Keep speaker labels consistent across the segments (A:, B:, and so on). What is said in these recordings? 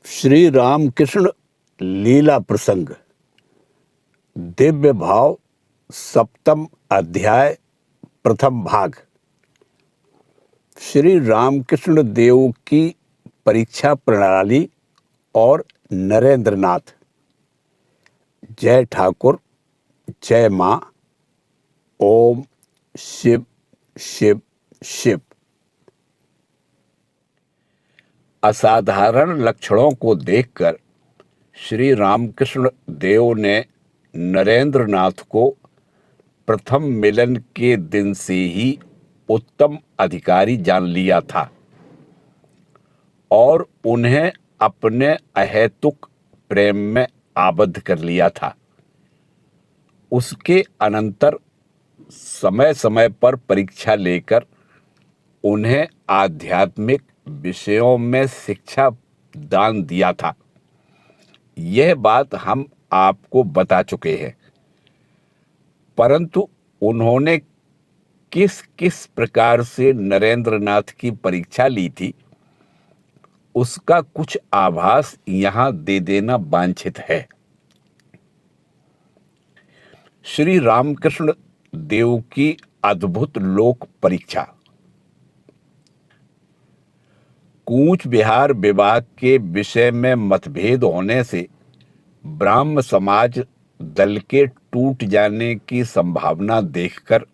A: श्री रामकृष्ण लीला प्रसंग दिव्य भाव सप्तम अध्याय प्रथम भाग। श्री रामकृष्ण देव की परीक्षा प्रणाली और नरेंद्रनाथ। जय ठाकुर, जय माँ। ओम शिव शिव शिव। असाधारण लक्षणों को देखकर श्री रामकृष्ण देव ने नरेंद्रनाथ को प्रथम मिलन के दिन से ही उत्तम अधिकारी जान लिया था और उन्हें अपने अहेतुक प्रेम में आबद्ध कर लिया था। उसके अनंतर समय समय पर परीक्षा लेकर उन्हें आध्यात्मिक विषयों में शिक्षा दान दिया था। यह बात हम आपको बता चुके हैं, परंतु उन्होंने किस किस प्रकार से नरेंद्रनाथ की परीक्षा ली थी उसका कुछ आभास यहाँ दे देना वांछित है। श्री रामकृष्ण देव की अद्भुत लोक परीक्षा। कूच बिहार विभाग के विषय में मतभेद होने से ब्राह्म समाज दल के टूट जाने की संभावना देखकर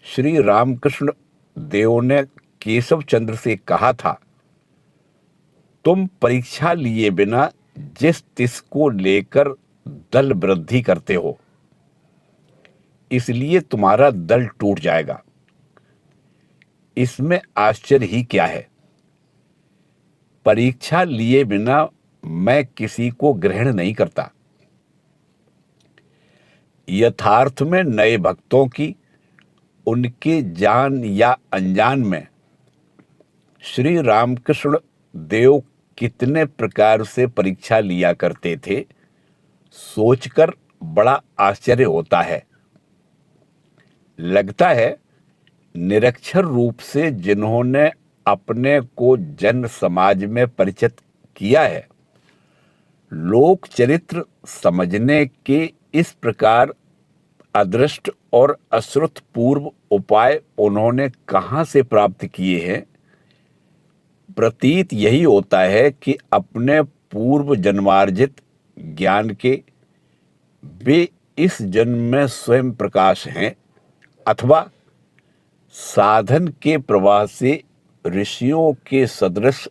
A: श्री रामकृष्ण देव ने केशव चंद्र से कहा था, तुम परीक्षा लिए बिना जिस तिस को लेकर दल वृद्धि करते हो, इसलिए तुम्हारा दल टूट जाएगा। इसमें आश्चर्य ही क्या है। परीक्षा लिए बिना मैं किसी को ग्रहण नहीं करता। यथार्थ में नए भक्तों की उनके जान या अनजान में श्री रामकृष्ण देव कितने प्रकार से परीक्षा लिया करते थे, सोचकर बड़ा आश्चर्य होता है। लगता है निरक्षर रूप से जिन्होंने अपने को जन समाज में परिचित किया है, लोक चरित्र समझने के इस प्रकार अदृष्ट और अश्रुत पूर्व उपाय उन्होंने कहाँ से प्राप्त किए हैं। प्रतीत यही होता है कि अपने पूर्व जन्मार्जित ज्ञान के वे इस जन्म में स्वयं प्रकाश हैं, अथवा साधन के प्रवाह से ऋषियों के सदृश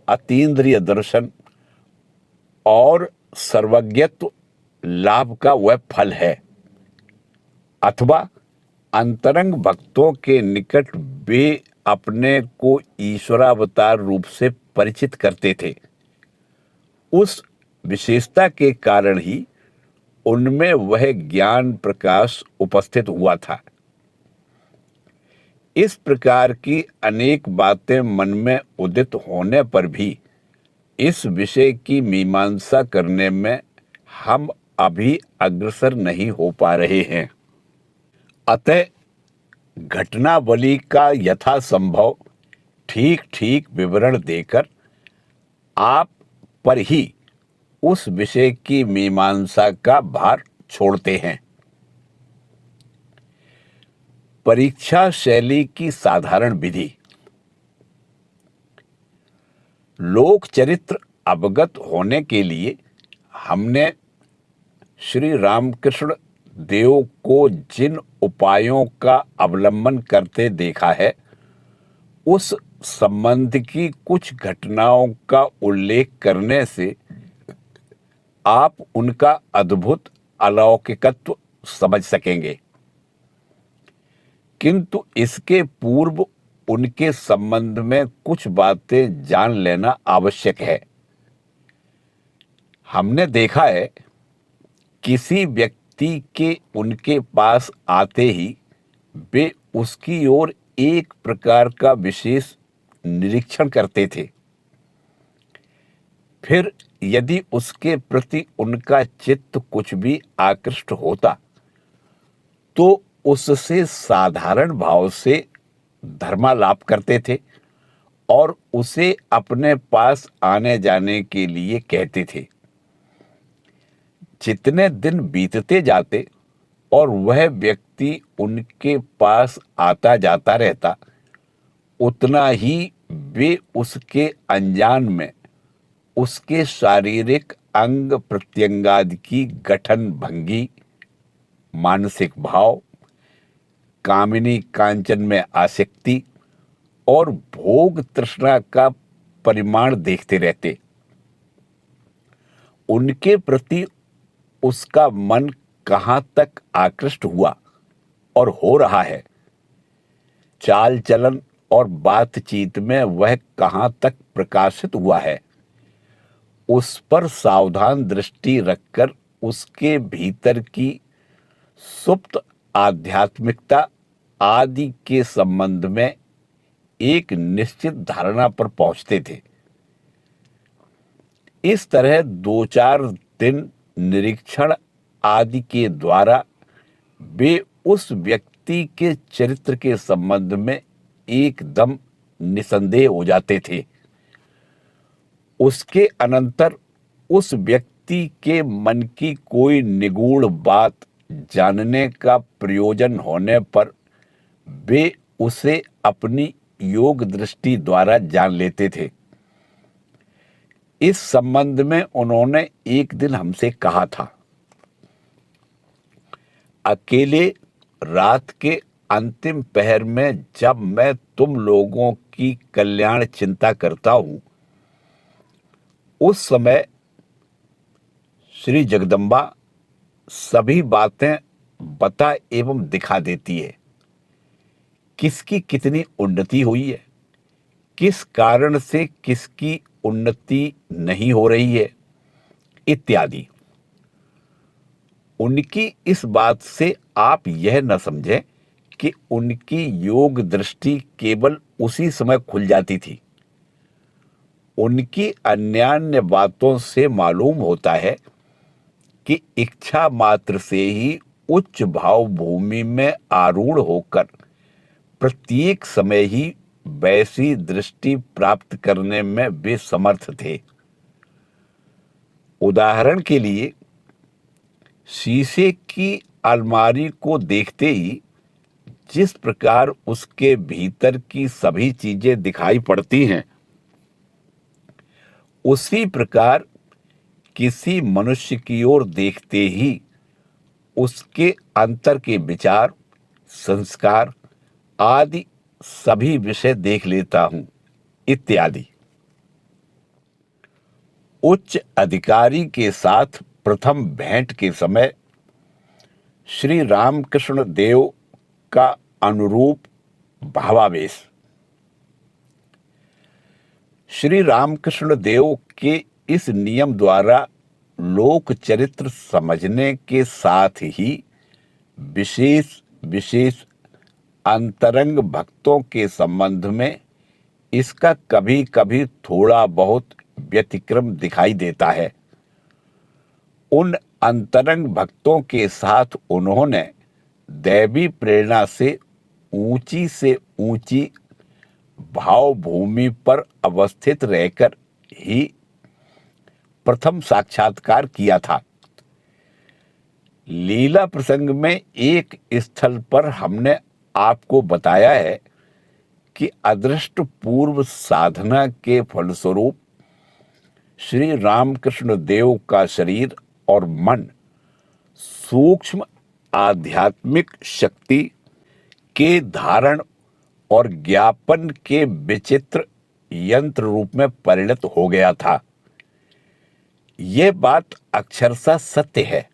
A: अतीन्द्रिय दर्शन और सर्वज्ञत्व लाभ का वह फल है, अथवा अंतरंग भक्तों के निकट वे अपने को ईश्वरावतार रूप से परिचित करते थे। उस विशेषता के कारण ही उनमें वह ज्ञान प्रकाश उपस्थित हुआ था। इस प्रकार की अनेक बातें मन में उदित होने पर भी इस विषय की मीमांसा करने में हम अभी अग्रसर नहीं हो पा रहे हैं। अतः घटनावली का यथासंभव ठीक ठीक विवरण देकर आप पर ही उस विषय की मीमांसा का भार छोड़ते हैं। परीक्षा शैली की साधारण विधि। लोक चरित्र अवगत होने के लिए हमने श्री रामकृष्ण देव को जिन उपायों का अवलंबन करते देखा है, उस संबंध की कुछ घटनाओं का उल्लेख करने से आप उनका अद्भुत अलौकिकत्व समझ सकेंगे। किंतु इसके पूर्व उनके संबंध में कुछ बातें जान लेना आवश्यक है। हमने देखा है, किसी व्यक्ति के उनके पास आते ही वे उसकी ओर एक प्रकार का विशेष निरीक्षण करते थे। फिर यदि उसके प्रति उनका चित्त कुछ भी आकृष्ट होता तो उससे साधारण भाव से धर्मालाप करते थे और उसे अपने पास आने जाने के लिए कहते थे। जितने दिन बीतते जाते और वह व्यक्ति उनके पास आता जाता रहता, उतना ही वे उसके अनजान में उसके शारीरिक अंग प्रत्यंगादि की गठन भंगी, मानसिक भाव, कामिनी कांचन में आसक्ति और भोग तृष्णा का परिमाण देखते रहते। उनके प्रति उसका मन कहाँ तक आकृष्ट हुआ और हो रहा है, चाल चलन और बातचीत में वह कहाँ तक प्रकाशित हुआ है, उस पर सावधान दृष्टि रखकर उसके भीतर की सुप्त आध्यात्मिकता आदि के संबंध में एक निश्चित धारणा पर पहुंचते थे। इस तरह 2-4 दिन निरीक्षण आदि के द्वारा वे उस व्यक्ति के चरित्र के संबंध में एकदम निसंदेह हो जाते थे। उसके अनंतर उस व्यक्ति के मन की कोई निगूढ़ बात जानने का प्रयोजन होने पर वे उसे अपनी योग दृष्टि द्वारा जान लेते थे। इस संबंध में उन्होंने एक दिन हमसे कहा था, अकेले रात के अंतिम पहर में जब मैं तुम लोगों की कल्याण चिंता करता हूं, उस समय श्री जगदम्बा सभी बातें बता एवं दिखा देती है। किसकी कितनी उन्नति हुई है, किस कारण से किसकी उन्नति नहीं हो रही है, इत्यादि। उनकी इस बात से आप यह न समझें कि उनकी योग दृष्टि केवल उसी समय खुल जाती थी। उनकी अन्यान्य बातों से मालूम होता है कि इच्छा मात्र से ही उच्च भाव भूमि में आरूढ़ होकर प्रत्येक समय ही वैसी दृष्टि प्राप्त करने में वे समर्थ थे। उदाहरण के लिए, शीशे की अलमारी को देखते ही जिस प्रकार उसके भीतर की सभी चीजें दिखाई पड़ती हैं, उसी प्रकार किसी मनुष्य की ओर देखते ही उसके अंतर के विचार, संस्कार आदि सभी विषय देख लेता हूं, इत्यादि। उच्च अधिकारी के साथ प्रथम भेंट के समय श्री रामकृष्ण देव का अनुरूप भावावेश। श्री रामकृष्ण देव के इस नियम द्वारा लोक चरित्र समझने के साथ ही विशेष विशेष अंतरंग भक्तों के संबंध में इसका कभी कभी थोड़ा बहुत व्यतिक्रम दिखाई देता है। उन अंतरंग भक्तों के साथ उन्होंने दैवी प्रेरणा से ऊंची भाव भूमि पर अवस्थित रहकर ही प्रथम साक्षात्कार किया था। लीला प्रसंग में एक स्थल पर हमने आपको बताया है कि अदृष्ट पूर्व साधना के फलस्वरूप श्री रामकृष्ण देव का शरीर और मन सूक्ष्म आध्यात्मिक शक्ति के धारण और ज्ञापन के विचित्र यंत्र रूप में परिणत हो गया था। ये बात अक्षरशः सत्य है।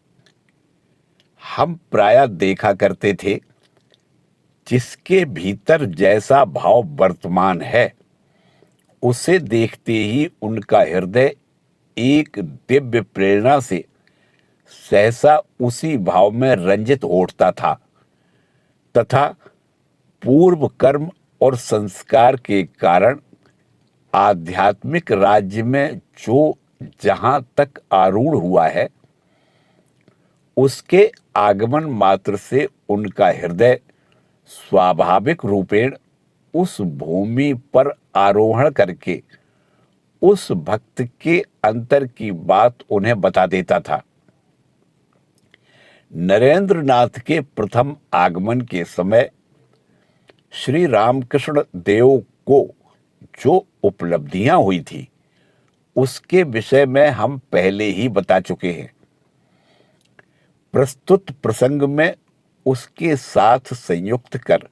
A: हम प्रायः देखा करते थे, जिसके भीतर जैसा भाव वर्तमान है, उसे देखते ही उनका हृदय एक दिव्य प्रेरणा से सहसा उसी भाव में रंजित हो उठता था तथा पूर्व कर्म और संस्कार के कारण आध्यात्मिक राज्य में जो जहां तक आरूढ़ हुआ है, उसके आगमन मात्र से उनका हृदय स्वाभाविक रूपेण उस भूमि पर आरोहण करके उस भक्त के अंतर की बात उन्हें बता देता था। नरेंद्र नाथ के प्रथम आगमन के समय श्री रामकृष्ण देव को जो उपलब्धियां हुई थी उसके विषय में हम पहले ही बता चुके हैं। प्रस्तुत प्रसंग में उसके साथ संयुक्त कर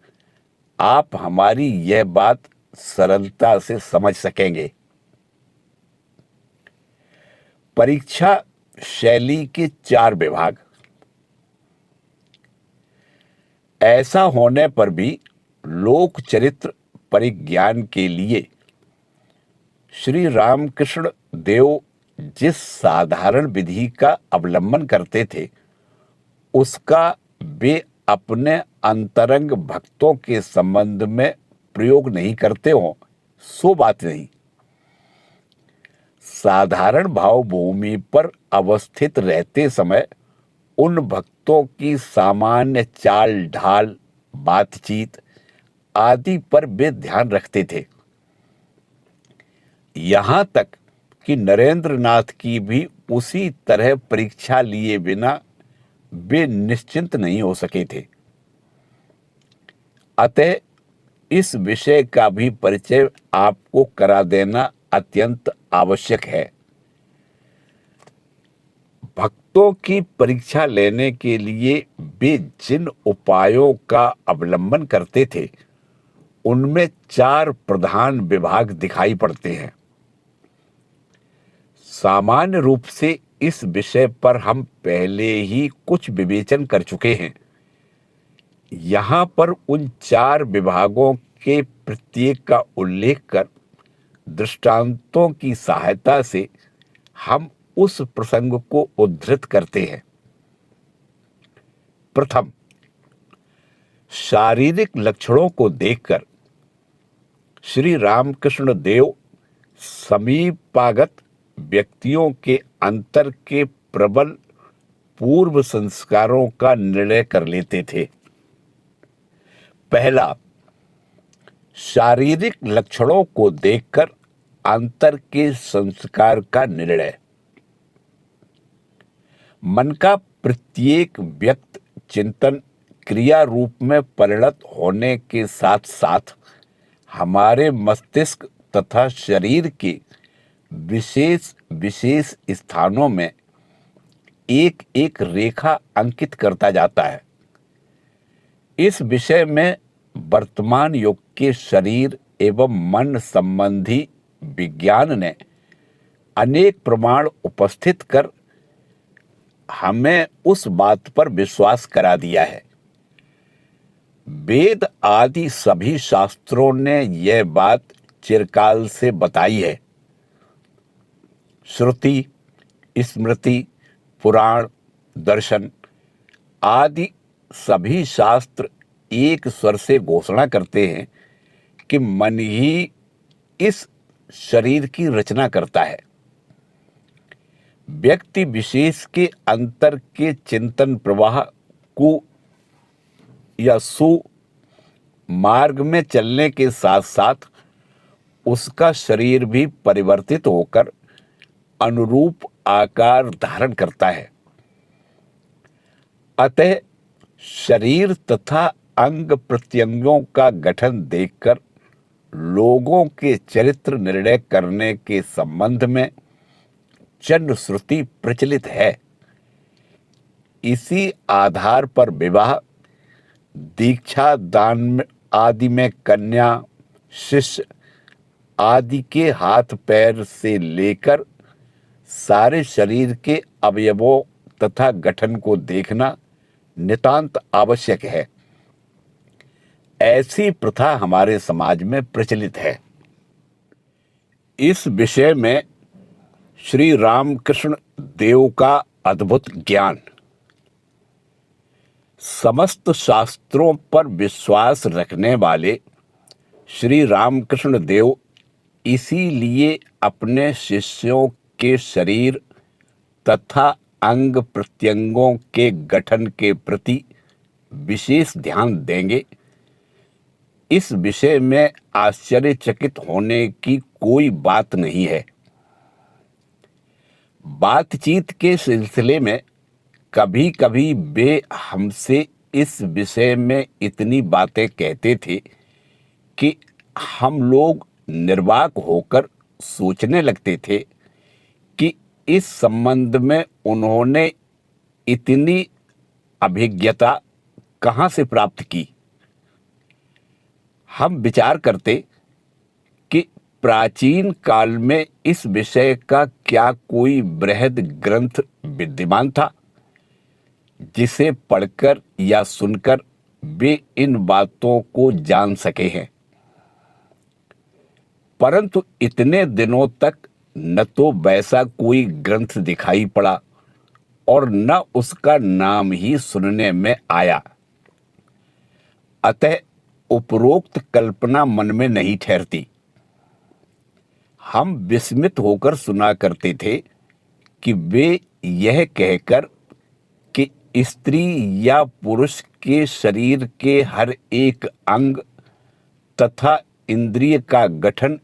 A: आप हमारी यह बात सरलता से समझ सकेंगे। परीक्षा शैली के 4 विभाग। ऐसा होने पर भी लोक चरित्र परिज्ञान के लिए श्री रामकृष्ण देव जिस साधारण विधि का अवलंबन करते थे उसका वे अपने अंतरंग भक्तों के संबंध में प्रयोग नहीं करते हो सो बात नहीं। साधारण भाव भूमि पर अवस्थित रहते समय उन भक्तों की सामान्य चाल ढाल, बातचीत आदि पर वे ध्यान रखते थे। यहां तक कि नरेंद्र नाथ की भी उसी तरह परीक्षा लिए बिना वे निश्चिंत नहीं हो सके थे। अतः इस विषय का भी परिचय आपको करा देना अत्यंत आवश्यक है। भक्तों की परीक्षा लेने के लिए वे जिन उपायों का अवलंबन करते थे उनमें 4 प्रधान विभाग दिखाई पड़ते हैं। सामान्य रूप से इस विषय पर हम पहले ही कुछ विवेचन कर चुके हैं। यहाँ पर उन 4 विभागों के प्रत्येक का उल्लेख कर दृष्टांतों की सहायता से हम उस प्रसंग को उद्धृत करते हैं। प्रथम, शारीरिक लक्षणों को देखकर श्री रामकृष्ण देव समीपागत व्यक्तियों के अंतर के प्रबल पूर्व संस्कारों का निर्णय कर लेते थे। पहला, शारीरिक लक्षणों को देखकर अंतर के संस्कार का निर्णय। मन का प्रत्येक व्यक्त चिंतन क्रिया रूप में परिणत होने के साथ साथ हमारे मस्तिष्क तथा शरीर के विशेष विशेष स्थानों में एक एक रेखा अंकित करता जाता है। इस विषय में वर्तमान युग के शरीर एवं मन संबंधी विज्ञान ने अनेक प्रमाण उपस्थित कर हमें उस बात पर विश्वास करा दिया है। वेद आदि सभी शास्त्रों ने यह बात चिरकाल से बताई है। श्रुति, स्मृति, पुराण, दर्शन आदि सभी शास्त्र एक स्वर से घोषणा करते हैं कि मन ही इस शरीर की रचना करता है। व्यक्ति विशेष के अंतर के चिंतन प्रवाह को या सु मार्ग में चलने के साथ साथ उसका शरीर भी परिवर्तित होकर अनुरूप आकार धारण करता है। अतः शरीर तथा अंग प्रत्यंगों का गठन देखकर लोगों के चरित्र निर्णय करने के संबंध में चंड श्रुति प्रचलित है। इसी आधार पर विवाह, दीक्षा दान आदि में कन्या, शिष्य आदि के हाथ पैर से लेकर सारे शरीर के अवयवों तथा गठन को देखना नितांत आवश्यक है। ऐसी प्रथा हमारे समाज में प्रचलित है। इस विषय में श्री रामकृष्ण देव का अद्भुत ज्ञान। समस्त शास्त्रों पर विश्वास रखने वाले श्री रामकृष्ण देव इसीलिए अपने शिष्यों के शरीर तथा अंग प्रत्यंगों के गठन के प्रति विशेष ध्यान देंगे। इस विषय में आश्चर्यचकित होने की कोई बात नहीं है। बातचीत के सिलसिले में कभी कभी वे हमसे इस विषय में इतनी बातें कहते थे कि हम लोग निर्वाक होकर सोचने लगते थे कि इस संबंध में उन्होंने इतनी अभिज्ञता कहाँ से प्राप्त की। हम विचार करते कि प्राचीन काल में इस विषय का क्या कोई बृहद ग्रंथ विद्यमान था जिसे पढ़कर या सुनकर वे इन बातों को जान सके हैं। परंतु इतने दिनों तक न तो वैसा कोई ग्रंथ दिखाई पड़ा और न उसका नाम ही सुनने में आया। अतः उपरोक्त कल्पना मन में नहीं ठहरती। हम विस्मित होकर सुना करते थे कि वे यह कहकर कि स्त्री या पुरुष के शरीर के हर एक अंग तथा इंद्रिय का गठन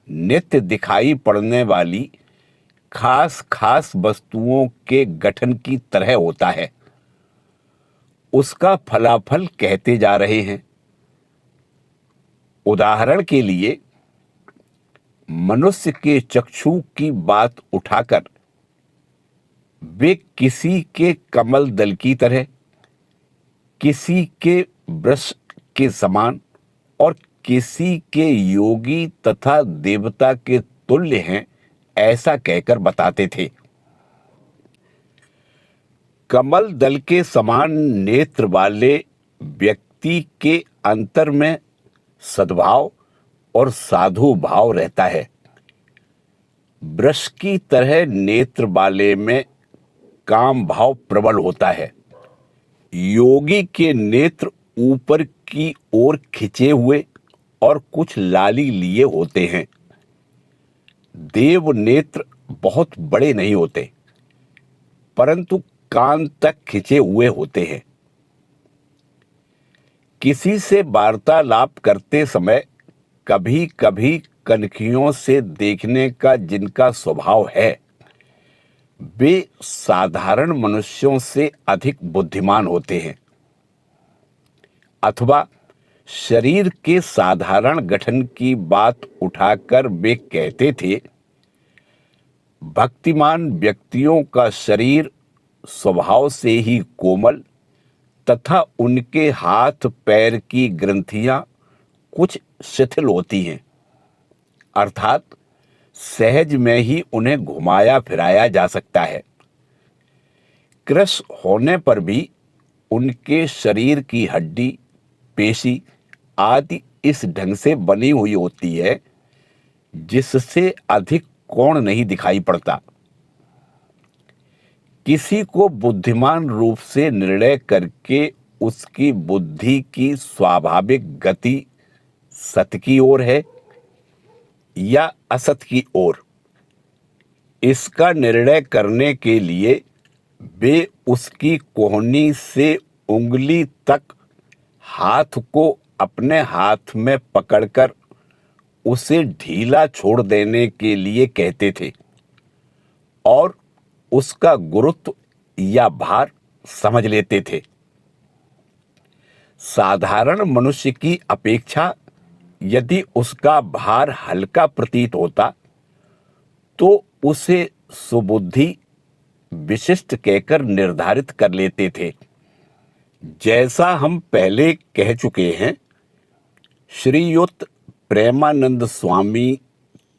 A: नित्य दिखाई पड़ने वाली खास खास वस्तुओं के गठन की तरह होता है, उसका फलाफल कहते जा रहे हैं। उदाहरण के लिए मनुष्य के चक्षु की बात उठाकर वे किसी के कमल दल की तरह, किसी के वृष के समान और किसी के योगी तथा देवता के तुल्य हैं, ऐसा कहकर बताते थे। कमल दल के समान नेत्र वाले व्यक्ति के अंतर में सद्भाव और साधु भाव रहता है। वृष की तरह नेत्र वाले में काम भाव प्रबल होता है। योगी के नेत्र ऊपर की ओर खिंचे हुए और कुछ लाली लिए होते हैं। देव नेत्र बहुत बड़े नहीं होते, परंतु कान तक खिंचे हुए होते हैं। किसी से वार्तालाप करते समय कभी कभी कनखियों से देखने का जिनका स्वभाव है, वे साधारण मनुष्यों से अधिक बुद्धिमान होते हैं। अथवा शरीर के साधारण गठन की बात उठाकर वे कहते थे, भक्तिमान व्यक्तियों का शरीर स्वभाव से ही कोमल तथा उनके हाथ पैर की ग्रंथियां कुछ शिथिल होती हैं, अर्थात सहज में ही उन्हें घुमाया फिराया जा सकता है। कृश होने पर भी उनके शरीर की हड्डी, पेशी आदि इस ढंग से बनी हुई होती है जिससे अधिक कोण नहीं दिखाई पड़ता। किसी को बुद्धिमान रूप से निर्णय करके उसकी बुद्धि की स्वाभाविक गति सत की ओर है या असत की ओर, इसका निर्णय करने के लिए वे उसकी कोहनी से उंगली तक हाथ को अपने हाथ में पकड़कर उसे ढीला छोड़ देने के लिए कहते थे और उसका गुरुत्व या भार समझ लेते थे। साधारण मनुष्य की अपेक्षा यदि उसका भार हल्का प्रतीत होता तो उसे सुबुद्धि विशिष्ट कहकर निर्धारित कर लेते थे। जैसा हम पहले कह चुके हैं, श्रीयुत प्रेमानंद स्वामी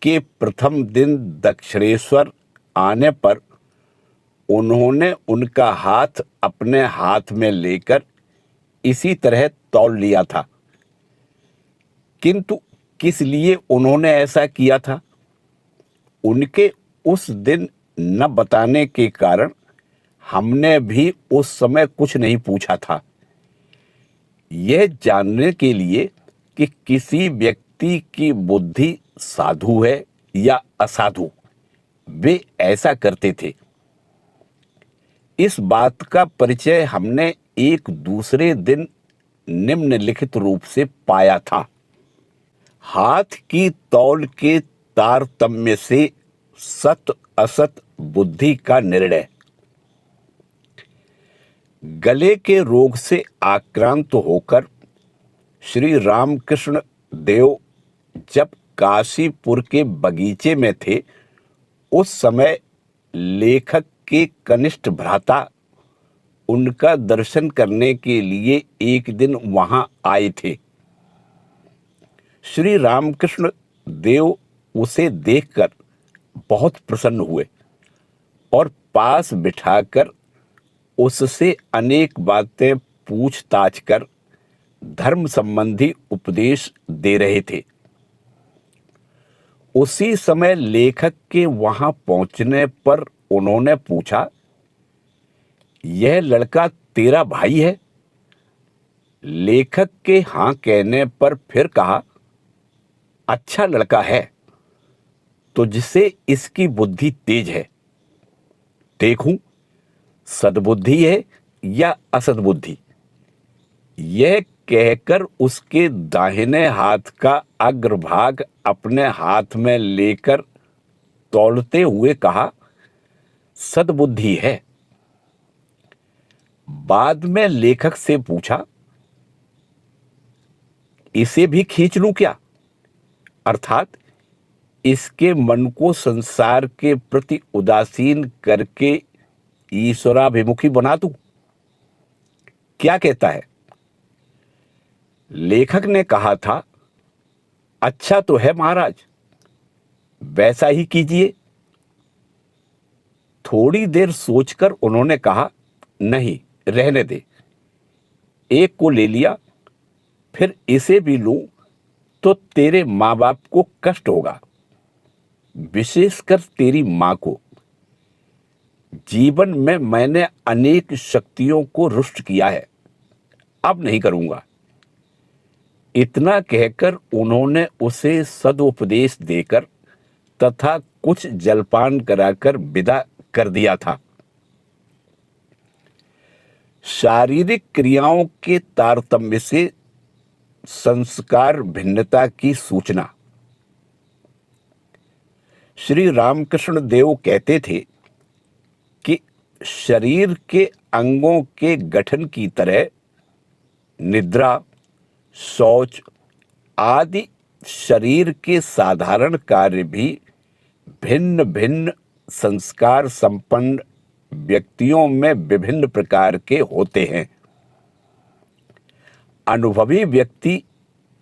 A: के प्रथम दिन दक्षिणेश्वर आने पर उन्होंने उनका हाथ अपने हाथ में लेकर इसी तरह तौल लिया था। किंतु किस लिए उन्होंने ऐसा किया था, उनके उस दिन न बताने के कारण हमने भी उस समय कुछ नहीं पूछा था। यह जानने के लिए कि किसी व्यक्ति की बुद्धि साधु है या असाधु, वे ऐसा करते थे। इस बात का परिचय हमने एक दूसरे दिन निम्नलिखित रूप से पाया था। हाथ की तौल के तारतम्य से सत असत बुद्धि का निर्णय। गले के रोग से आक्रांत होकर श्री रामकृष्ण देव जब काशीपुर के बगीचे में थे, उस समय लेखक के कनिष्ठ भ्राता उनका दर्शन करने के लिए एक दिन वहां आए थे। श्री रामकृष्ण देव उसे देखकर बहुत प्रसन्न हुए और पास बिठाकर उससे अनेक बातें पूछताछ कर धर्म संबंधी उपदेश दे रहे थे। उसी समय लेखक के वहां पहुंचने पर उन्होंने पूछा, यह लड़का तेरा भाई है? लेखक के हां कहने पर फिर कहा, अच्छा लड़का है, तो जिसे इसकी बुद्धि तेज है, देखूं सद्बुद्धि है या असद्बुद्धि। यह कहकर उसके दाहिने हाथ का अग्रभाग अपने हाथ में लेकर तौलते हुए कहा, सद्बुद्धि है। बाद में लेखक से पूछा, इसे भी खींच लूं क्या? अर्थात इसके मन को संसार के प्रति उदासीन करके ईश्वराभिमुखी बना दूं? क्या कहता है? लेखक ने कहा था, अच्छा तो है महाराज, वैसा ही कीजिए। थोड़ी देर सोचकर उन्होंने कहा, नहीं रहने दे। एक को ले लिया, फिर इसे भी लूं तो तेरे माँ बाप को कष्ट होगा, विशेषकर तेरी माँ को। जीवन में मैंने अनेक शक्तियों को रुष्ट किया है, अब नहीं करूंगा। इतना कहकर उन्होंने उसे सदुपदेश देकर तथा कुछ जलपान कराकर विदा कर दिया था। शारीरिक क्रियाओं के तारतम्य से संस्कार भिन्नता की सूचना। श्री रामकृष्ण देव कहते थे कि शरीर के अंगों के गठन की तरह निद्रा, शौच आदि शरीर के साधारण कार्य भी भिन्न भिन्न संस्कार संपन्न व्यक्तियों में विभिन्न प्रकार के होते हैं। अनुभवी व्यक्ति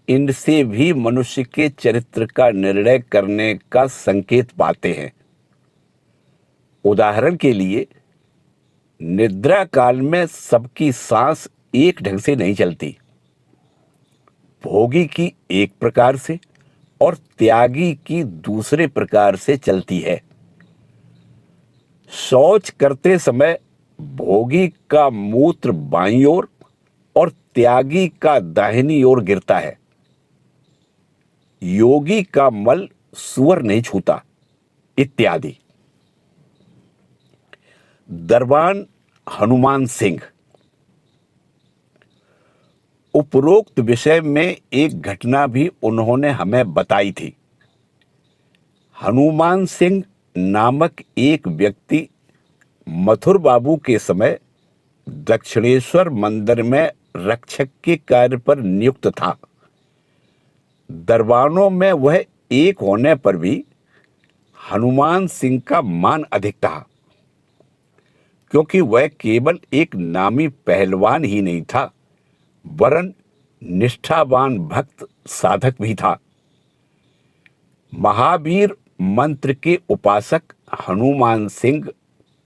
A: इनसे भी मनुष्य के चरित्र का निर्णय करने का संकेत पाते हैं। उदाहरण के लिए, निद्रा काल में सबकी सांस एक ढंग से नहीं चलती। भोगी की एक प्रकार से और त्यागी की दूसरे प्रकार से चलती है। शौच करते समय भोगी का मूत्र बाईं ओर और त्यागी का दाहिनी ओर गिरता है। योगी का मल सुअर नहीं छूता, इत्यादि। दरबान हनुमान सिंह। उपरोक्त विषय में एक घटना भी उन्होंने हमें बताई थी। हनुमान सिंह नामक एक व्यक्ति मथुर बाबू के समय दक्षिणेश्वर मंदिर में रक्षक के कार्य पर नियुक्त था। दरबानों में वह एक होने पर भी हनुमान सिंह का मान अधिक था, क्योंकि वह केवल एक नामी पहलवान ही नहीं था, वरन निष्ठावान भक्त साधक भी था। महावीर मंत्र के उपासक हनुमान सिंह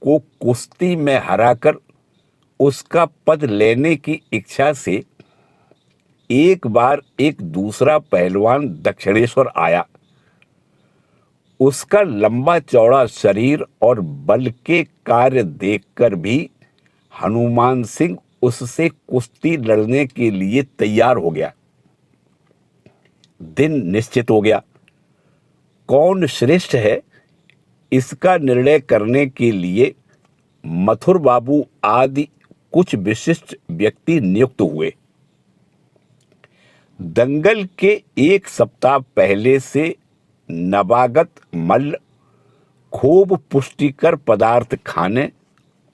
A: को कुश्ती में हराकर उसका पद लेने की इच्छा से एक बार एक दूसरा पहलवान दक्षिणेश्वर आया। उसका लंबा चौड़ा शरीर और बल के कार्य देखकर भी हनुमान सिंह उससे कुश्ती लड़ने के लिए तैयार हो गया। दिन निश्चित हो गया। कौन श्रेष्ठ है, इसका निर्णय करने के लिए मथुर बाबू आदि कुछ विशिष्ट व्यक्ति नियुक्त हुए। दंगल के एक सप्ताह पहले से नवागत मल्ल खूब पुष्टिकर पदार्थ खाने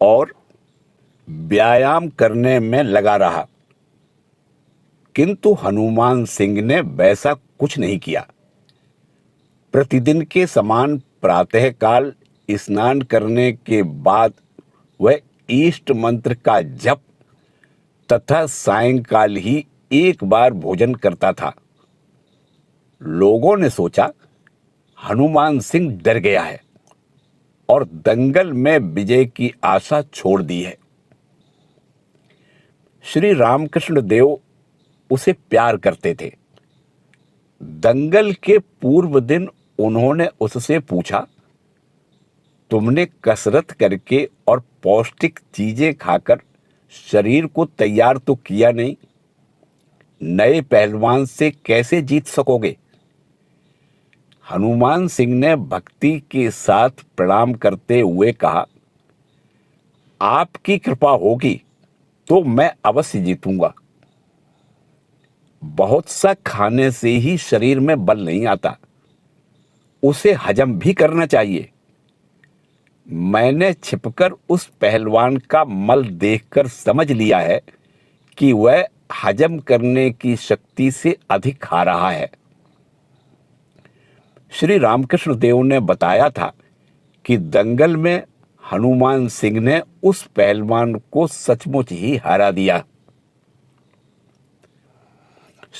A: और व्यायाम करने में लगा रहा, किंतु हनुमान सिंह ने वैसा कुछ नहीं किया। प्रतिदिन के समान प्रातःकाल स्नान करने के बाद वह इष्ट मंत्र का जप तथा सायंकाल ही एक बार भोजन करता था। लोगों ने सोचा हनुमान सिंह डर गया है और दंगल में विजय की आशा छोड़ दी है। श्री रामकृष्ण देव उसे प्यार करते थे। दंगल के पूर्व दिन उन्होंने उससे पूछा, तुमने कसरत करके और पौष्टिक चीजें खाकर शरीर को तैयार तो किया नहीं, नए पहलवान से कैसे जीत सकोगे? हनुमान सिंह ने भक्ति के साथ प्रणाम करते हुए कहा, आपकी कृपा होगी तो मैं अवश्य जीतूंगा। बहुत सा खाने से ही शरीर में बल नहीं आता, उसे हजम भी करना चाहिए। मैंने छिपकर उस पहलवान का मल देखकर समझ लिया है कि वह हजम करने की शक्ति से अधिक खा रहा है। श्री रामकृष्ण देव ने बताया था कि दंगल में हनुमान सिंह ने उस पहलवान को सचमुच ही हरा दिया।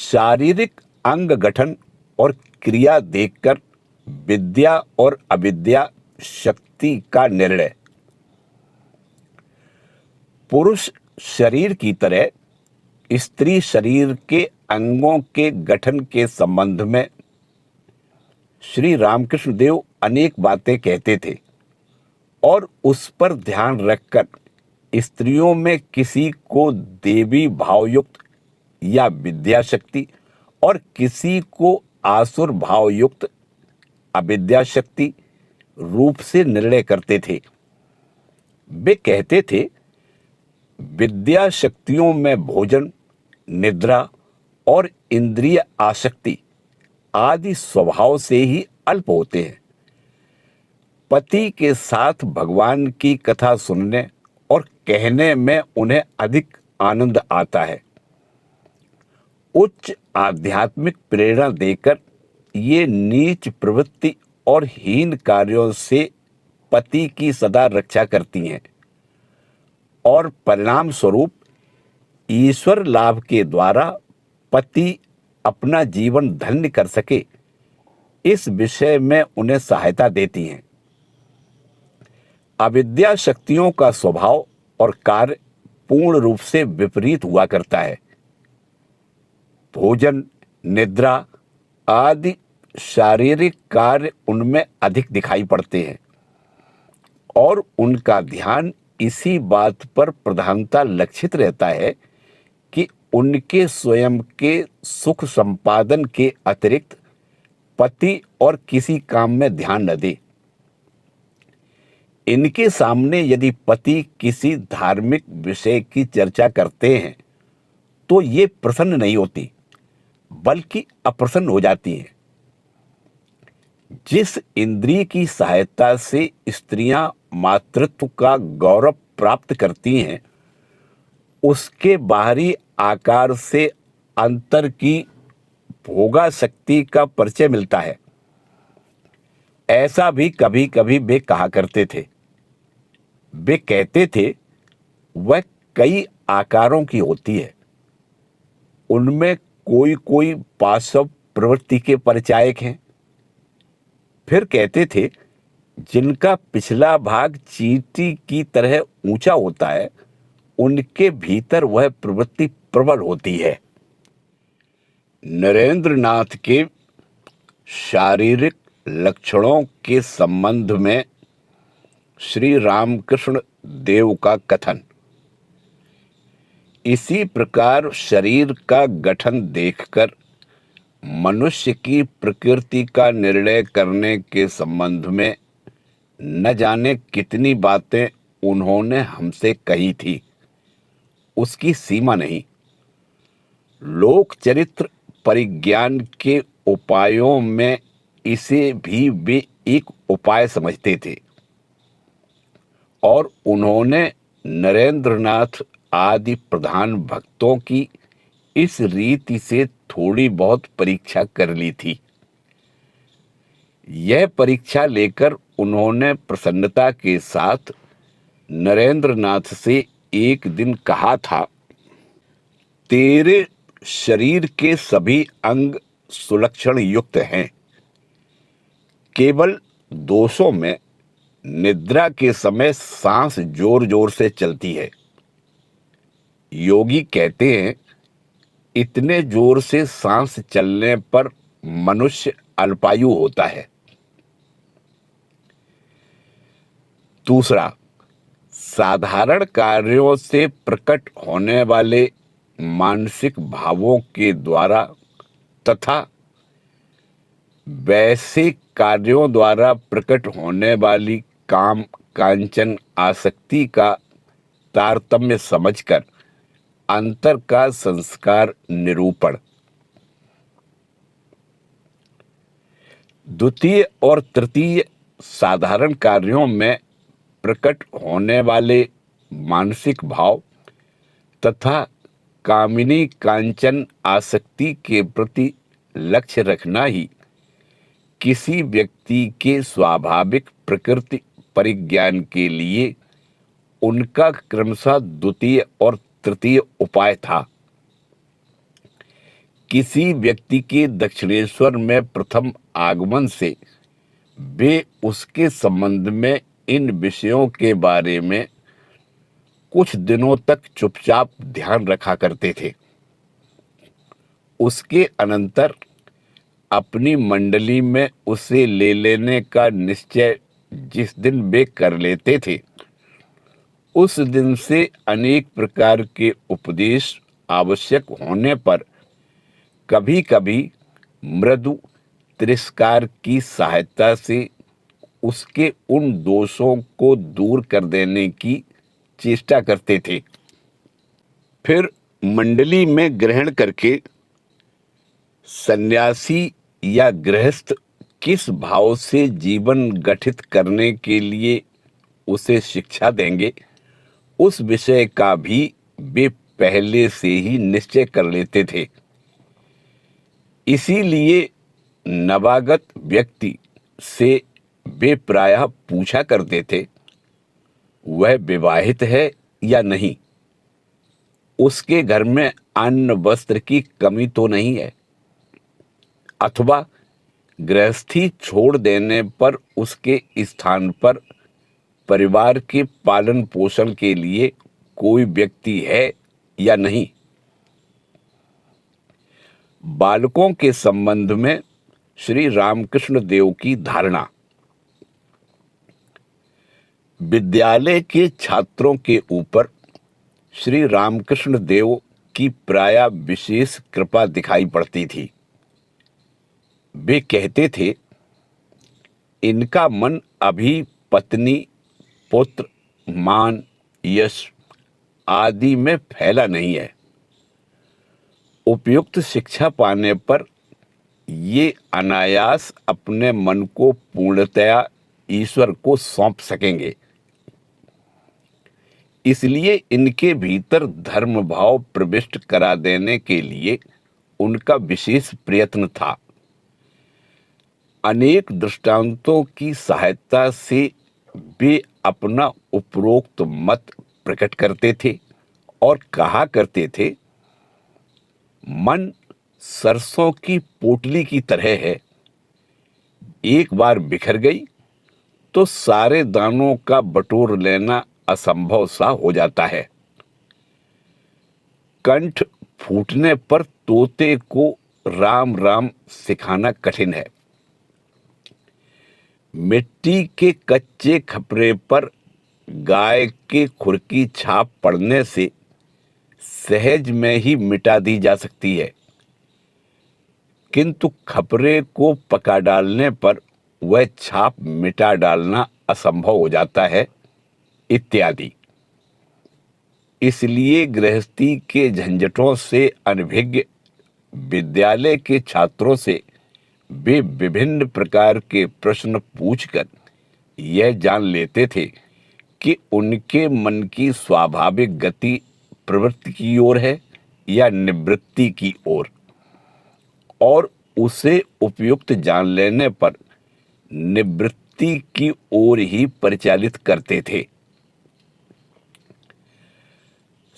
A: शारीरिक अंग गठन और क्रिया देखकर विद्या और अविद्या शक्ति का निर्णय। पुरुष शरीर की तरह स्त्री शरीर के अंगों के गठन के संबंध में श्री रामकृष्ण देव अनेक बातें कहते थे और उस पर ध्यान रखकर स्त्रियों में किसी को देवी भावयुक्त या विद्या शक्ति और किसी को आसुर भावयुक्त अविद्या शक्ति रूप से निर्णय करते थे। वे कहते थे, विद्या शक्तियों में भोजन, निद्रा और इंद्रिय आसक्ति आदि स्वभाव से ही अल्प होते हैं। पति के साथ भगवान की कथा सुनने और कहने में उन्हें अधिक आनंद आता है। उच्च आध्यात्मिक प्रेरणा देकर ये नीच प्रवृत्ति और हीन कार्यों से पति की सदा रक्षा करती हैं और परिणाम स्वरूप ईश्वर लाभ के द्वारा पति अपना जीवन धन्य कर सके, इस विषय में उन्हें सहायता देती हैं। अविद्या शक्तियों का स्वभाव और कार्य पूर्ण रूप से विपरीत हुआ करता है। भोजन, निद्रा आदि शारीरिक कार्य उनमें अधिक दिखाई पड़ते हैं और उनका ध्यान इसी बात पर प्रधानता लक्षित रहता है कि उनके स्वयं के सुख संपादन के अतिरिक्त पति और किसी काम में ध्यान न दे। इनके सामने यदि पति किसी धार्मिक विषय की चर्चा करते हैं तो ये प्रसन्न नहीं होती, बल्कि अप्रसन्न हो जाती हैं। जिस इंद्रिय की सहायता से स्त्रियां मातृत्व का गौरव प्राप्त करती हैं, उसके बाहरी आकार से अंतर की भोगा शक्ति का परिचय मिलता है। ऐसा भी कभी कभी वे कहा करते थे। वे कहते थे, वह कई आकारों की होती है, उनमें कोई कोई पाशव प्रवृत्ति के परिचायक हैं। फिर कहते थे, जिनका पिछला भाग चींटी की तरह ऊंचा होता है, उनके भीतर वह प्रवृत्ति प्रबल होती है। नरेंद्र नाथ के शारीरिक लक्षणों के संबंध में श्री रामकृष्ण देव का कथन। इसी प्रकार शरीर का गठन देखकर मनुष्य की प्रकृति का निर्णय करने के संबंध में न जाने कितनी बातें उन्होंने हमसे कही थी, उसकी सीमा नहीं। लोक चरित्र परिज्ञान के उपायों में इसे भी वे एक उपाय समझते थे और उन्होंने नरेंद्रनाथ आदि प्रधान भक्तों की इस रीति से थोड़ी बहुत परीक्षा कर ली थी। यह परीक्षा लेकर उन्होंने प्रसन्नता के साथ नरेंद्रनाथ से एक दिन कहा था, तेरे शरीर के सभी अंग सुलक्षण युक्त हैं, केवल दोषों में निद्रा के समय सांस जोर जोर से चलती है। योगी कहते हैं, इतने जोर से सांस चलने पर मनुष्य अल्पायु होता है। दूसरा, साधारण कार्यों से प्रकट होने वाले मानसिक भावों के द्वारा तथा वैसे कार्यों द्वारा प्रकट होने वाली काम कांचन आसक्ति का तारतम्य समझकर अंतर का संस्कार निरूपण। द्वितीय और तृतीय साधारण कार्यों में प्रकट होने वाले मानसिक भाव तथा कामिनी कांचन आसक्ति के प्रति लक्ष्य रखना ही किसी व्यक्ति के स्वाभाविक प्रकृति परिज्ञान के लिए उनका क्रमशः द्वितीय और तृतीय उपाय था। किसी व्यक्ति के दक्षिणेश्वर में प्रथम आगमन से वे उसके संबंध में इन विषयों के बारे में कुछ दिनों तक चुपचाप ध्यान रखा करते थे। उसके अनंतर अपनी मंडली में उसे ले लेने का निश्चय जिस दिन वे कर लेते थे, उस दिन से अनेक प्रकार के उपदेश आवश्यक होने पर कभी कभी मृदु तिरस्कार की सहायता से उसके उन दोषों को दूर कर देने की चेष्टा करते थे। फिर मंडली में ग्रहण करके सन्यासी या गृहस्थ किस भाव से जीवन गठित करने के लिए उसे शिक्षा देंगे, उस विषय का भी वे पहले से ही निश्चय कर लेते थे। इसीलिए नवागत व्यक्ति से वे प्रायः पूछा करते थे, वह विवाहित है या नहीं, उसके घर में अन्न वस्त्र की कमी तो नहीं है, अथवा गृहस्थी छोड़ देने पर उसके स्थान पर परिवार के पालन पोषण के लिए कोई व्यक्ति है या नहीं। बालकों के संबंध में श्री रामकृष्ण देव की धारणा। विद्यालय के छात्रों के ऊपर श्री रामकृष्ण देव की प्रायः विशेष कृपा दिखाई पड़ती थी। वे कहते थे, इनका मन अभी पत्नी, पुत्र, मान, यश आदि में फैला नहीं है। उपयुक्त शिक्षा पाने पर ये अनायास अपने मन को पूर्णतया ईश्वर को सौंप सकेंगे। इसलिए इनके भीतर धर्म भाव प्रविष्ट करा देने के लिए उनका विशेष प्रयत्न था। अनेक दृष्टांतों की सहायता से वे अपना उपरोक्त मत प्रकट करते थे और कहा करते थे, मन सरसों की पोटली की तरह है, एक बार बिखर गई तो सारे दानों का बटोर लेना असंभव सा हो जाता है। कंठ फूटने पर तोते को राम राम सिखाना कठिन है। मिट्टी के कच्चे खपरे पर गाय के खुर की छाप पड़ने से सहज में ही मिटा दी जा सकती है, किंतु खपरे को पका डालने पर वह छाप मिटा डालना असंभव हो जाता है, इत्यादि। इसलिए गृहस्थी के झंझटों से अनभिज्ञ विद्यालय के छात्रों से वे विभिन्न प्रकार के प्रश्न पूछकर यह जान लेते थे कि उनके मन की स्वाभाविक गति प्रवृत्ति की ओर है या निवृत्ति की ओर, और उसे उपयुक्त जान लेने पर निवृत्ति की ओर ही परिचालित करते थे।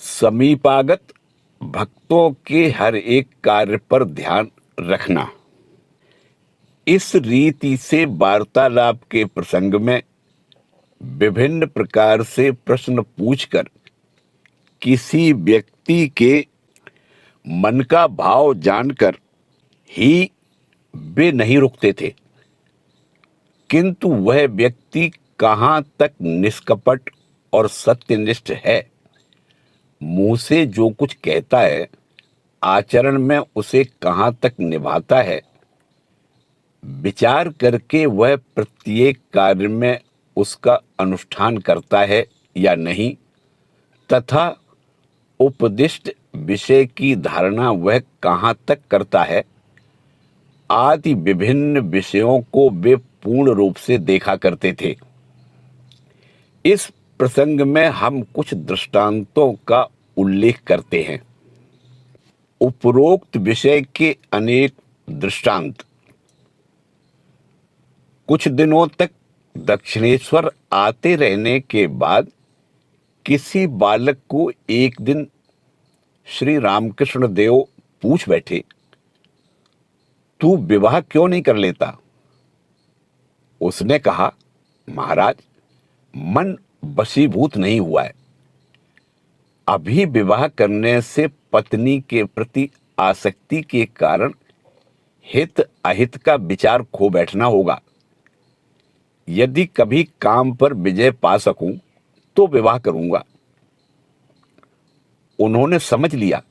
A: समीपागत भक्तों के हर एक कार्य पर ध्यान रखना। इस रीति से वार्तालाप के प्रसंग में विभिन्न प्रकार से प्रश्न पूछकर किसी व्यक्ति के मन का भाव जानकर ही वे नहीं रुकते थे, किंतु वह व्यक्ति कहाँ तक निष्कपट और सत्यनिष्ठ है, मुंह से जो कुछ कहता है आचरण में उसे कहाँ तक निभाता है, विचार करके वह प्रत्येक कार्य में उसका अनुष्ठान करता है या नहीं, तथा उपदिष्ट विषय की धारणा वह कहाँ तक करता है, आदि विभिन्न विषयों को वे पूर्ण रूप से देखा करते थे। इस प्रसंग में हम कुछ दृष्टांतों का उल्लेख करते हैं। उपरोक्त विषय के अनेक दृष्टांत। कुछ दिनों तक दक्षिणेश्वर आते रहने के बाद किसी बालक को एक दिन श्री रामकृष्ण देव पूछ बैठे, तू विवाह क्यों नहीं कर लेता? उसने कहा, महाराज, मन वशीभूत नहीं हुआ है। अभी विवाह करने से पत्नी के प्रति आसक्ति के कारण हित अहित का विचार खो बैठना होगा। यदि कभी काम पर विजय पा सकूं तो विवाह करूंगा। उन्होंने समझ लिया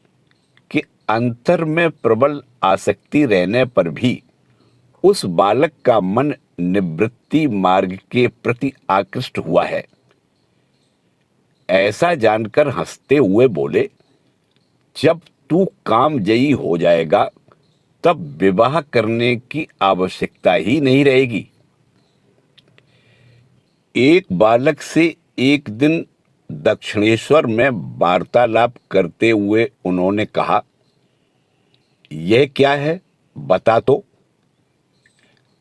A: कि अंतर में प्रबल आसक्ति रहने पर भी उस बालक का मन निवृत्ति मार्ग के प्रति आकृष्ट हुआ है। ऐसा जानकर हंसते हुए बोले, जब तू कामजयी हो जाएगा तब विवाह करने की आवश्यकता ही नहीं रहेगी। एक बालक से एक दिन दक्षिणेश्वर में वार्तालाप करते हुए उन्होंने कहा, यह क्या है, बता तो।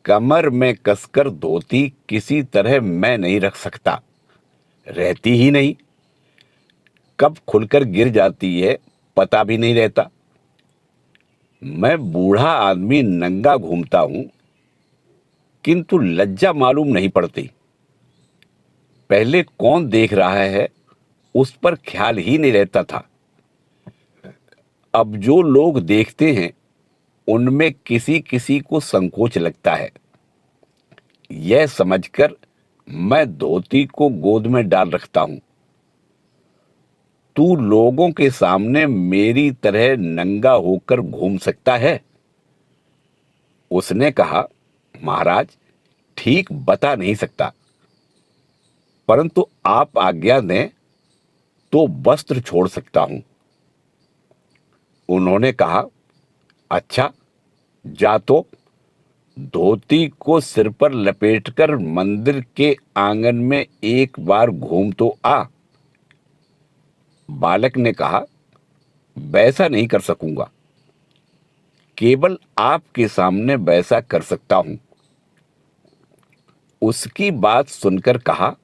A: कमर में कसकर धोती किसी तरह मैं नहीं रख सकता, रहती ही नहीं। कब खुलकर गिर जाती है पता भी नहीं रहता। मैं बूढ़ा आदमी नंगा घूमता हूं, किंतु लज्जा मालूम नहीं पड़ती। पहले कौन देख रहा है उस पर ख्याल ही नहीं रहता था। अब जो लोग देखते हैं उनमें किसी किसी को संकोच लगता है। यह समझकर मैं धोती को गोद में डाल रखता हूं। तू लोगों के सामने मेरी तरह नंगा होकर घूम सकता है? उसने कहा, महाराज, ठीक बता नहीं सकता, परंतु आप आज्ञा दें तो वस्त्र छोड़ सकता हूं। उन्होंने कहा, अच्छा, जा तो। धोती को सिर पर लपेटकर मंदिर के आंगन में एक बार घूम तो आ। बालक ने कहा, वैसा नहीं कर सकूंगा, केवल आपके सामने वैसा कर सकता हूं। उसकी बात सुनकर कहा,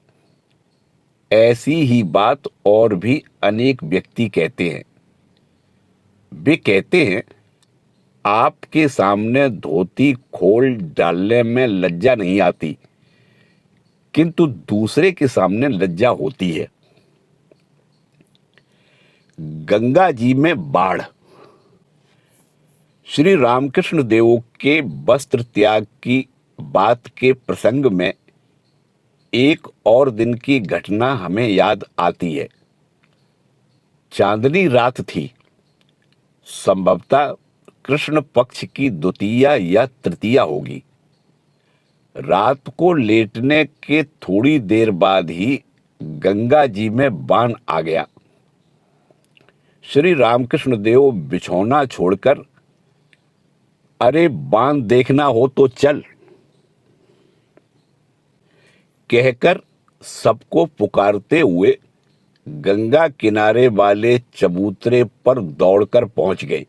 A: ऐसी ही बात और भी अनेक व्यक्ति कहते हैं। वे कहते हैं, आपके सामने धोती खोल डालने में लज्जा नहीं आती, किंतु दूसरे के सामने लज्जा होती है। गंगा जी में बाढ़। श्री रामकृष्ण देव के वस्त्र त्याग की बात के प्रसंग में एक और दिन की घटना हमें याद आती है। चांदनी रात थी, संभवतः कृष्ण पक्ष की द्वितीया या तृतीया होगी। रात को लेटने के थोड़ी देर बाद ही गंगा जी में बाण आ गया। श्री रामकृष्ण देव बिछौना छोड़कर अरे बांध देखना हो तो चल, कहकर सबको पुकारते हुए गंगा किनारे वाले चबूतरे पर दौड़कर पहुंच गए।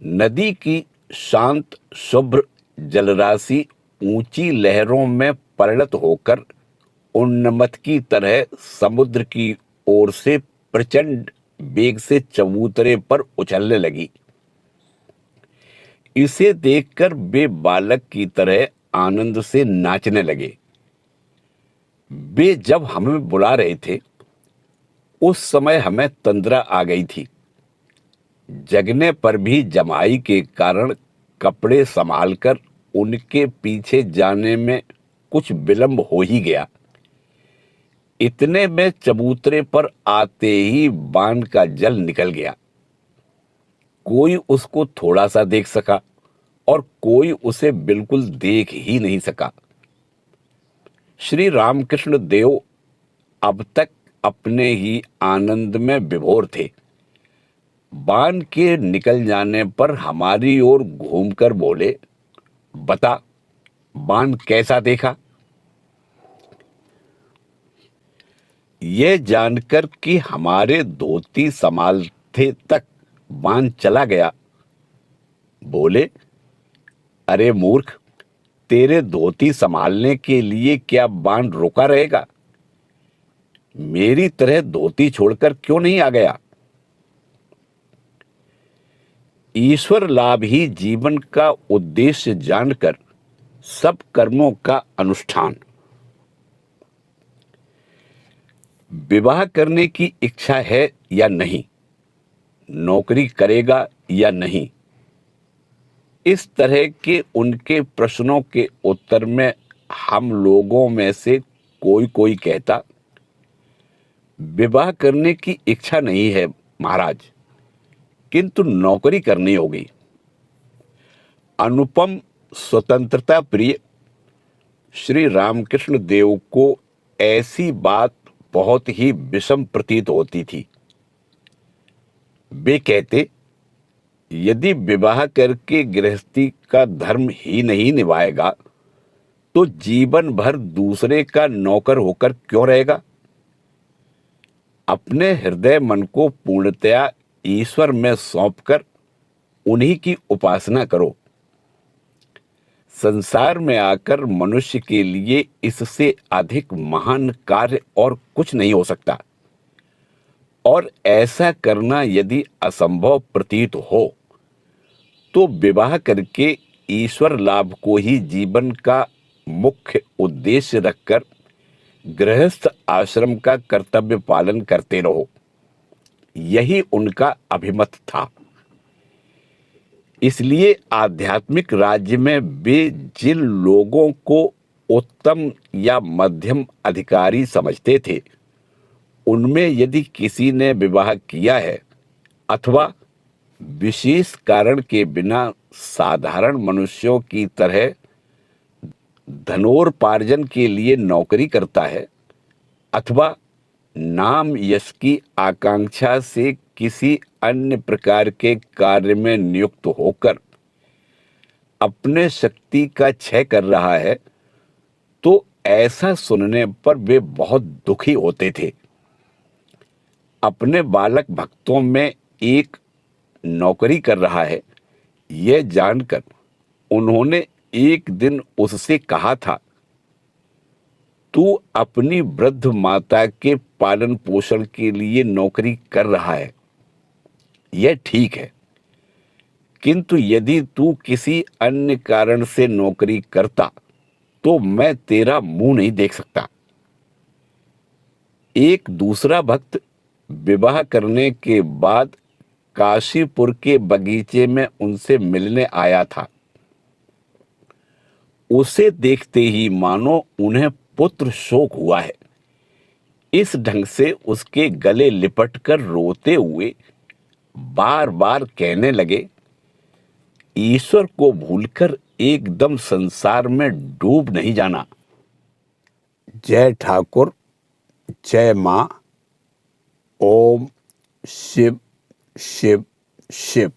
A: नदी की शांत शुभ्र जलराशि ऊंची लहरों में परिणत होकर उन्नमत की तरह समुद्र की ओर से प्रचंड वेग से चबूतरे पर उछलने लगी। इसे देखकर वे बालक की तरह आनंद से नाचने लगे। वे जब हमें बुला रहे थे उस समय हमें तंद्रा आ गई थी। जगने पर भी जमाई के कारण कपड़े संभालकर उनके पीछे जाने में कुछ विलंब हो ही गया। इतने में चबूतरे पर आते ही बांध का जल निकल गया। कोई उसको थोड़ा सा देख सका और कोई उसे बिल्कुल देख ही नहीं सका। श्री रामकृष्ण देव अब तक अपने ही आनंद में विभोर थे। बांध के निकल जाने पर हमारी ओर घूमकर बोले, बता, बांध कैसा देखा? यह जानकर कि हमारे धोती संभालते तक बांध चला गया, बोले, अरे मूर्ख, तेरे धोती संभालने के लिए क्या बांध रुका रहेगा? मेरी तरह धोती छोड़कर क्यों नहीं आ गया? ईश्वर लाभ ही जीवन का उद्देश्य जानकर सब कर्मों का अनुष्ठान। विवाह करने की इच्छा है या नहीं, नौकरी करेगा या नहीं, इस तरह के उनके प्रश्नों के उत्तर में हम लोगों में से कोई कोई कहता, विवाह करने की इच्छा नहीं है महाराज, किंतु नौकरी करनी होगी। अनुपम स्वतंत्रता प्रिय श्री रामकृष्ण देव को ऐसी बात बहुत ही विषम प्रतीत होती थी। वे कहते, यदि विवाह करके गृहस्थी का धर्म ही नहीं निभाएगा तो जीवन भर दूसरे का नौकर होकर क्यों रहेगा? अपने हृदय मन को पूर्णतया ईश्वर में सौंपकर उन्हीं की उपासना करो। संसार में आकर मनुष्य के लिए इससे अधिक महान कार्य और कुछ नहीं हो सकता, और ऐसा करना यदि असंभव प्रतीत हो तो विवाह करके ईश्वर लाभ को ही जीवन का मुख्य उद्देश्य रखकर गृहस्थ आश्रम का कर्तव्य पालन करते रहो। यही उनका अभिमत था। इसलिए आध्यात्मिक राज्य में वे जिन लोगों को उत्तम या मध्यम अधिकारी समझते थे, उनमें यदि किसी ने विवाह किया है अथवा विशेष कारण के बिना साधारण मनुष्यों की तरह धनोपार्जन के लिए नौकरी करता है अथवा नाम यश की आकांक्षा से किसी अन्य प्रकार के कार्य में नियुक्त होकर अपने शक्ति का क्षय कर रहा है, तो ऐसा सुनने पर वे बहुत दुखी होते थे। अपने बालक भक्तों में एक नौकरी कर रहा है, यह जानकर उन्होंने एक दिन उससे कहा था, तू अपनी वृद्ध माता के पालन पोषण के लिए नौकरी कर रहा है, यह ठीक है, किंतु यदि तू किसी अन्य कारण से नौकरी करता तो मैं तेरा मुंह नहीं देख सकता। एक दूसरा भक्त विवाह करने के बाद काशीपुर के बगीचे में उनसे मिलने आया था। उसे देखते ही मानो उन्हें पुत्र शोक हुआ है। इस ढंग से उसके गले लिपटकर रोते हुए बार बार कहने लगे, ईश्वर को भूलकर एकदम संसार में डूब नहीं जाना। जय ठाकुर, जय मां। ओम शिव शिव शिव।